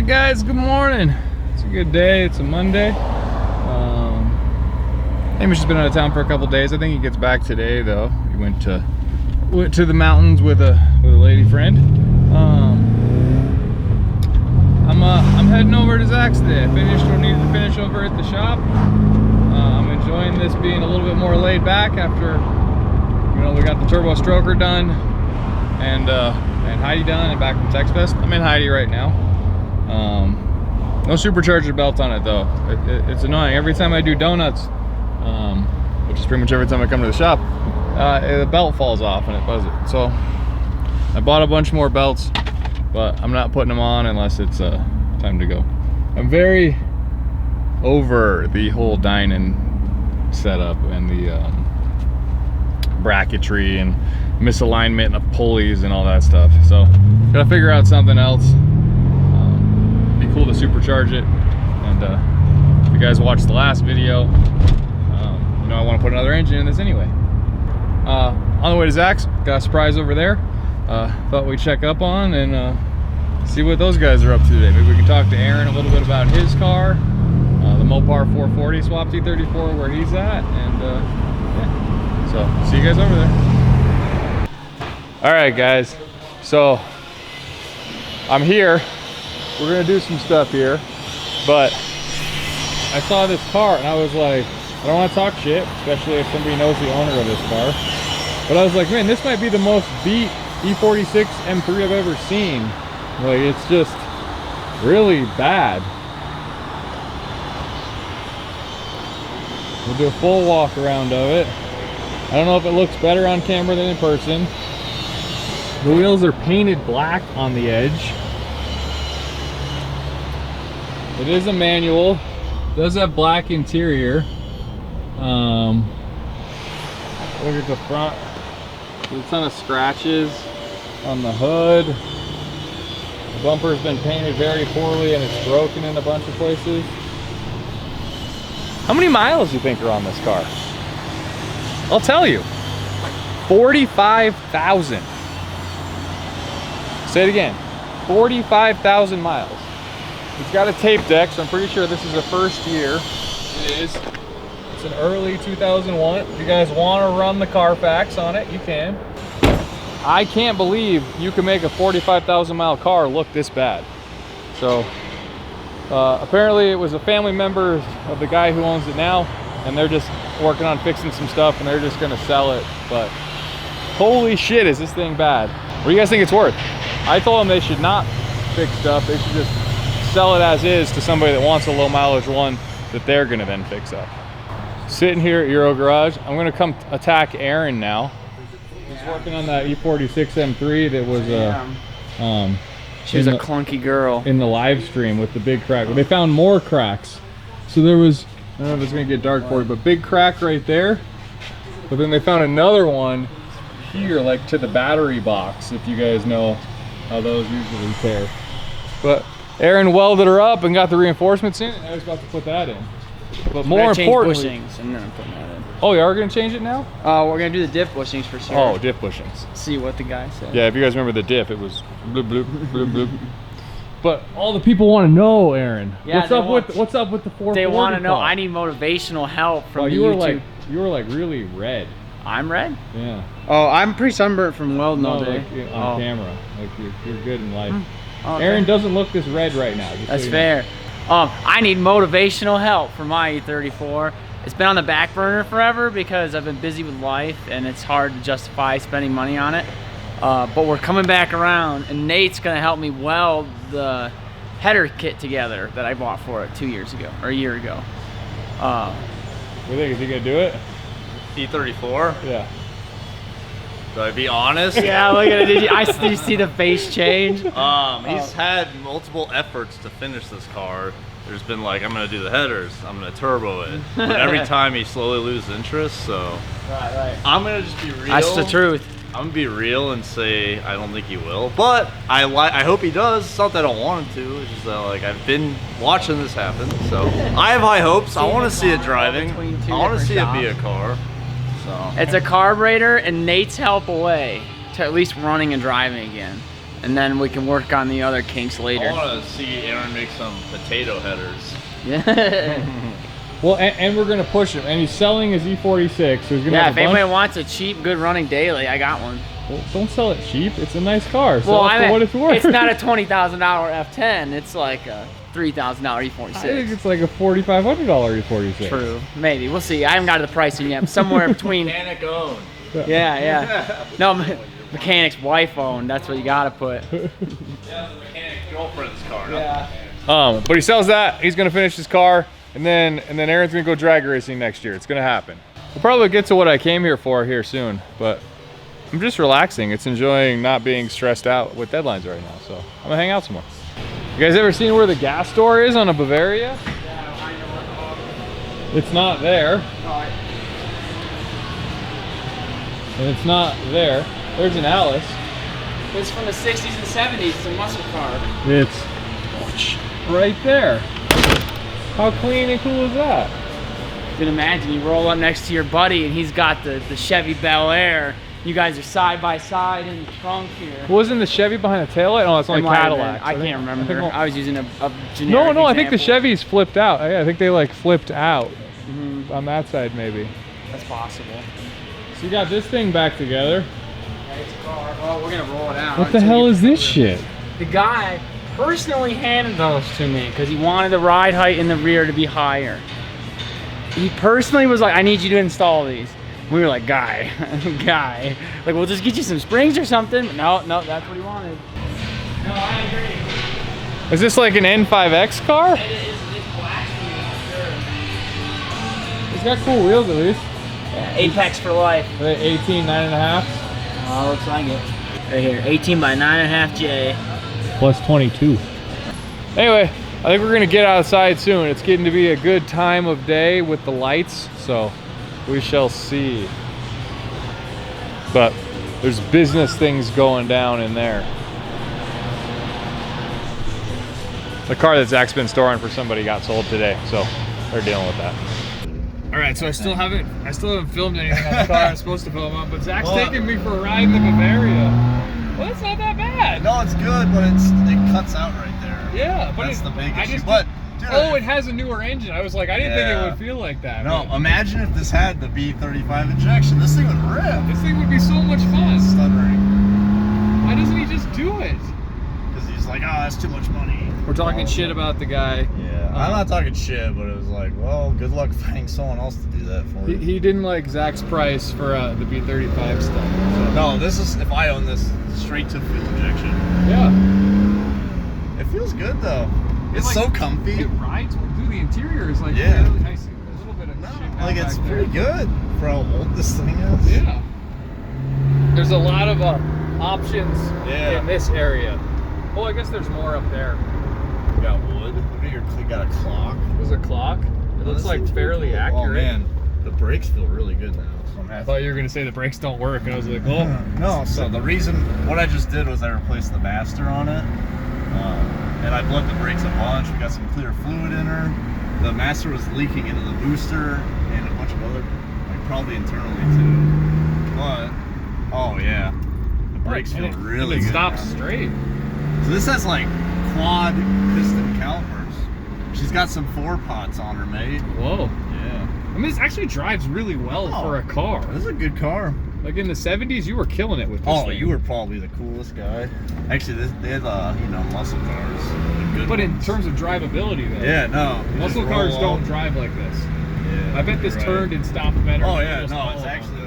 Alright guys, good morning. It's a good day, it's a Monday. Hamish has been out of town for a couple days. I think he gets back today though. He went to the mountains with a lady friend. I'm heading over to Zach's today. I finished what I needed to finish over at the shop. I'm enjoying this being a little bit more laid back after, you know, we got the turbo stroker done and Heidi done and back from TexFest. I'm in Heidi right now. No supercharger belt on it though. It's annoying. Every time I do donuts, which is pretty much every time I come to the shop, the belt falls off and it buzzes it. So I bought a bunch more belts, but I'm not putting them on unless it's time to go. I'm very over the whole dining setup and the bracketry and misalignment of pulleys and all that stuff. So gotta figure out something else. Be cool to supercharge it. And if you guys watched the last video, you know I want to put another engine in this anyway. On the way to Zach's, got a surprise over there. Thought we'd check up on and see what those guys are up to today. Maybe we can talk to Aaron a little bit about his car, the Mopar 440 swap T34 where he's at, and yeah. So see you guys over there. All right guys, so I'm here. We're gonna do some stuff here, but I saw this car and I was like, I don't want to talk shit, especially if somebody knows the owner of this car, but I was like, man, this might be the most beat E46 M3 I've ever seen. Like, it's just really bad. We'll do a full walk around of it. I don't know if it looks better on camera than in person. The wheels are painted black on the edge. It is a manual. It does have black interior. Look at the front. There's a ton of scratches on the hood. The bumper's been painted very poorly and it's broken in a bunch of places. How many miles do you think are on this car? I'll tell you. 45,000. Say it again. 45,000 miles. It's got a tape deck, so I'm pretty sure this is the first year. It is. It's an early 2001. If you guys want to run the Carfax on it, you can. I can't believe you can make a 45,000 mile car look this bad. So apparently it was a family member of the guy who owns it now, and they're just working on fixing some stuff and they're just gonna sell it. But holy shit, is this thing bad. What do you guys think it's worth? I told them they should not fix stuff. They should just sell it as is to somebody that wants a low mileage one that they're gonna then fix up. Sitting here at Euro Garage, I'm gonna come attack Aaron now. He's working on that E46 M3 that was she was a clunky girl in the live stream with the big crack. They found more cracks. So there was, I don't know if it's gonna get dark for you, but big crack right there. But then they found another one here, like to the battery box, if you guys know how those usually tear. But Aaron welded her up and got the reinforcements in, and I was about to put that in. But more importantly, bushings, and then I'm putting that in. Oh, you are gonna change it now? We're gonna do the diff bushings for sure. Oh, diff bushings. See what the guy said. Yeah, if you guys remember the diff, it was bloop bloop bloop bloop. But all the people want to know, Aaron. Yeah, what's up with the 440? They want to know. I need motivational help from you YouTube. You were like really red. I'm red? Yeah. Oh, I'm pretty sunburnt from welding all day. Like, on camera, like you're good in life. Oh, okay. Aaron doesn't look this red right now. That's fair. I need motivational help for my E34. It's been on the back burner forever because I've been busy with life and it's hard to justify spending money on it. But we're coming back around and Nate's gonna help me weld the header kit together that I bought for it 2 years ago, or a year ago. What do you think, is he gonna do it? E34? Yeah. Do I be honest? Yeah, look at it. Did you see the face change? He's had multiple efforts to finish this car. There's been like, I'm gonna do the headers, I'm gonna turbo it. But every time he slowly loses interest, so. Right. I'm gonna just be real. That's the truth. I'm gonna be real and say I don't think he will, but I hope he does. It's not that I don't want him to. It's just that like I've been watching this happen, so I have high hopes. I want to see it driving. I want to see it be a car. So it's a carburetor and Nate's help away to at least running and driving again. and then we can work on the other kinks later. I want to see Aaron make some potato headers. Yeah. Well, and we're gonna push him, and he's selling his E46, so he's gonna Yeah, have if a bunch. anybody wants a cheap, good running daily, I got one. Well, don't sell it cheap. It's a nice car. Sell Well, it for what it's worth. it's not a $20,000 F10. It's like a $3,000 E46. I think it's like a $4,500 E46. True. Maybe. We'll see. I haven't got to the pricing yet. Somewhere between. Mechanic owned. Yeah. No, mechanic's wife owned. That's what you got to put. Yeah, the mechanic's girlfriend's car. Yeah. But he sells that. He's gonna finish his car, and then Aaron's gonna go drag racing next year. It's gonna happen. We'll probably get to what I came here for here soon, but I'm just relaxing. It's enjoying not being stressed out with deadlines right now. So I'm gonna hang out some more. You guys ever seen where the gas store is on a Bavaria? Yeah, I know. It's not there, Alright. and it's not there. There's an Alice. It's from the 60s and 70s. It's a muscle car. It's right there. How clean and cool is that? You can imagine you roll up next to your buddy and he's got the Chevy Bel Air. You guys are side by side in the trunk here. Wasn't the Chevy behind the taillight? Oh, it's only It might have been. Cadillac. I can't remember. I was using a generic No, I think the example. Chevys flipped out. I think they like flipped out Mhm. on that side maybe. That's possible. So you got this thing back together. Yeah, it's a car. Well, we're gonna roll it out. What the until hell you- is this shit? The guy personally handed those to me because he wanted the ride height in the rear to be higher. He personally was like, I need you to install these. We were like, guy, like we'll just get you some springs or something. But no, that's what he wanted. No, I agree. Is this like an N5X car? It's black for sure. It's got cool wheels at least. Yeah, Apex for life. Are they 18, 9.5? Oh, looks like it. Right here, 18 by 9.5 J. Plus 22. Anyway, I think we're gonna get outside soon. It's getting to be a good time of day with the lights, so we shall see. But there's business things going down in there. The car that Zach's been storing for somebody got sold today, so they're dealing with that. All right, so I still haven't filmed anything on the car I'm supposed to film on, but Zach's taking me for a ride in the Bavaria. Well, it's not that bad. No, it's good, but it cuts out right there. Yeah, but that's the big issue. just, But dude, oh, it has a newer engine. I was like, I didn't think it would feel like that. No, but imagine if this had the B35 injection. This thing would rip. this thing would be so much fun. Stuttering. Why doesn't he just do it? Because he's like, oh, that's too much money. We're talking shit about the guy. Yeah, I'm not talking shit, but it was like, well, good luck finding someone else to do that for you. He didn't like Zach's price for the B35 stuff. So. No, this is, if I own this, straight to fuel injection. Yeah. It feels good though. It's like, so comfy. It rides well, dude. The interior is like Yeah. really nice. A little bit of shit Like it's back pretty there. good for how old this thing is. Yeah. There's a lot of options in this area. Well, I guess there's more up there. You got wood. Look at you got a clock. There's a clock. It looks like fairly accurate. Oh man, the brakes feel really good now. So I'm I happy. thought you were gonna say the brakes don't work, and I was like, oh. No, so the reason, what I just did was I replaced the master on it. And I bled the brakes a bunch. We got some clear fluid in her. The master was leaking into the booster and a bunch of other, like probably internally too. But, oh yeah, the brakes feel really good. It stops now. straight. So this has like quad piston calipers. She's got some 4-pots on her, mate. Whoa. Yeah. I mean, this actually drives really well for a car. This is a good car. Like in the 70s, you were killing it with this Oh, thing. you were probably the coolest guy. Actually, they had, muscle cars. Good But in ones. terms of drivability, though. Yeah, no. you Muscle just cars roll don't up. drive like this. Yeah, I bet this you're right. turned and stopped better. Oh than yeah, almost no, all it's of them. actually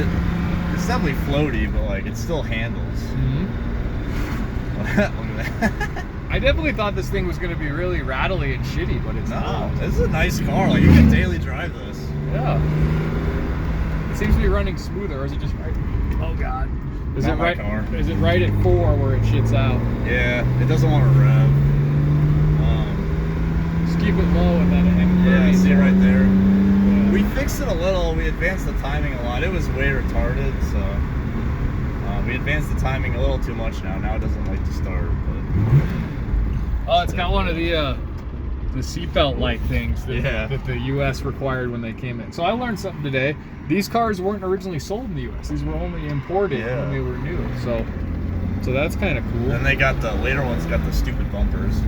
like it's definitely floaty, but like it still handles. Mhm. Look at that. I definitely thought this thing was going to be really rattly and shitty, but it's No, not. this is a nice car. Like you can daily drive this. Yeah. It seems to be running smoother, or is it just right? Oh god. Is Not it my right? car. Is it right at 4 where it shits out? Yeah, it doesn't want to rev. Just keep it low and then Yeah, see right there. Yeah. We fixed it a little. We advanced the timing a lot. It was way retarded, so we advanced the timing a little too much now. Now it doesn't like to start. But Oh, it's got one of the seatbelt light things that, Yeah. that the U.S. required when they came in. So I learned something today. These cars weren't originally sold in the U.S. These were only imported Yeah. when they were new. So So that's kind of cool. And they got the later ones got the stupid bumpers.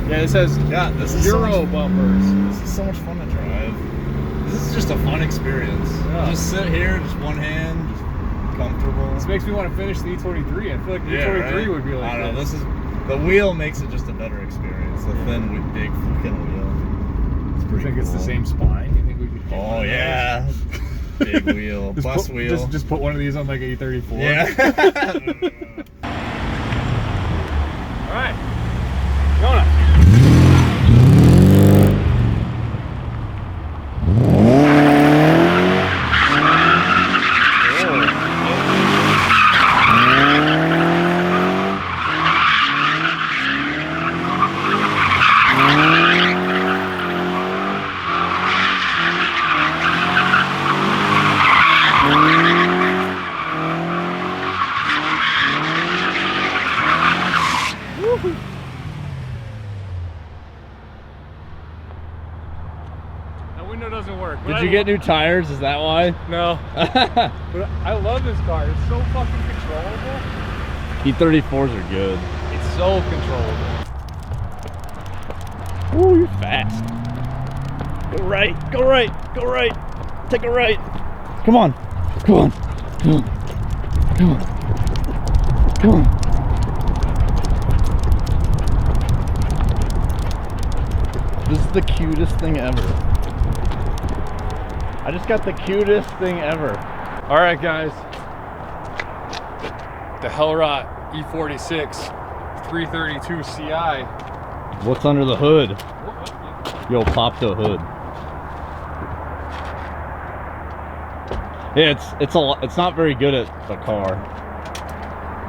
Yeah, it says This is Euro bumpers. This is so much fun to drive. This is just a fun experience. Yeah. Just sit here, just one hand, just comfortable. This makes me want to finish the E23. I feel like the E23 right? would be like I don't know. This is the wheel makes it just a better experience. The thin with big fucking wheel. It's You pretty think cool. it's the same spine? You think we could get one Oh of yeah. Big wheel, those? bus wheel. Just put one of these on like a E34. Yeah. All right. Going up. That window doesn't work. Did you get new tires? Is that why? No. But I love this car. It's so fucking controllable. E34s are good. It's so controllable. Ooh, you're fast. Go right, go right, go right. Take a right. Come on. Come on. Come on. Come on. Come on. This is the cutest thing ever. I just got the cutest thing ever. All right, guys. The Hellrot E46 332 CI. What's under the hood? Yo, pop the hood. Yeah, it's not very good at the car,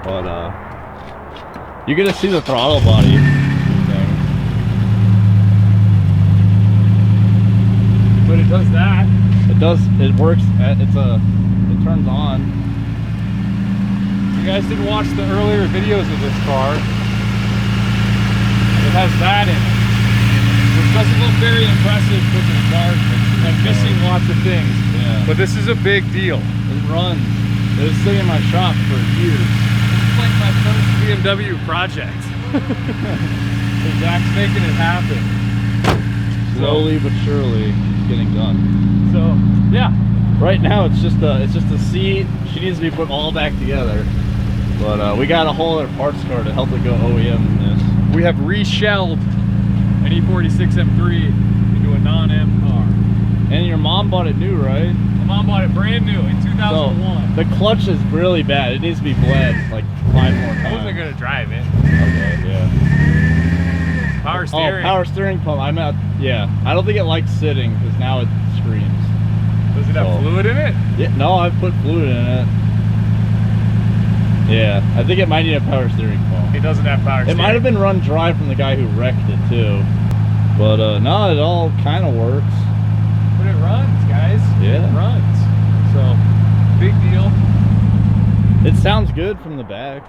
but you get to see the throttle body thing. But it does that. It works. It turns on. You guys didn't watch the earlier videos of this car. It has that in it, which doesn't look very impressive because it's dark and missing lots of things. Yeah. But this is a big deal. It runs. It was sitting in my shop for years. This is like my first BMW project. So Zach's making it happen. Slowly but surely, it's getting done. So yeah. Right now, it's just a seat. She needs to be put all back together. But we got a whole other parts car to help it go OEM in this. We have reshelled an E46 M3 into a non-M car. And your mom bought it new, right? My mom bought it brand new in 2001. So, the clutch is really bad. It needs to be bled like 5 more times. I wasn't gonna drive it. Okay, yeah. Power steering. Oh, power steering pump. Yeah. I don't think it likes sitting because now it screams. Does it have fluid in it? Yeah, no, I've put fluid in it. Yeah, I think it might need a power steering pump. It doesn't have power steering. It might have been run dry from the guy who wrecked it too. But no, it all kind of works. But it runs, guys. Yeah. It runs. So, big deal. It sounds good from the back.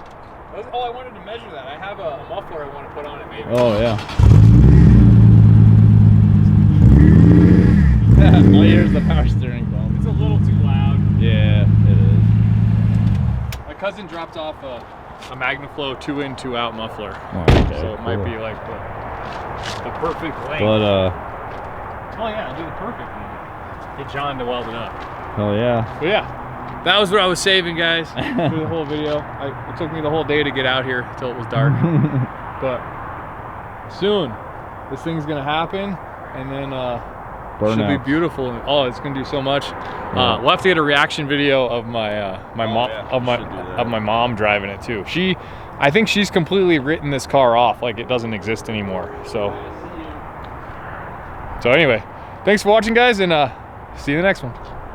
Oh, I wanted to measure that. I have a muffler I want to put on it maybe. Oh, yeah. All you hear is the power steering pump. It's a little too loud. Yeah, it is. My cousin dropped off a MagnaFlow 2-in, 2-out muffler. Oh, okay, So it might cool. be like the perfect length. But, oh yeah, I'll do the perfect one. Get John to weld it up. hell yeah. But yeah, that was what I was saving, guys, through the whole video. It took me the whole day to get out here until it was dark. But soon, this thing's gonna happen, and then should be beautiful. And, oh, it's gonna do so much. We'll have to get a reaction video of my my mom driving it too. I think she's completely written this car off, like it doesn't exist anymore. So anyway, thanks for watching, guys, and see you in the next one.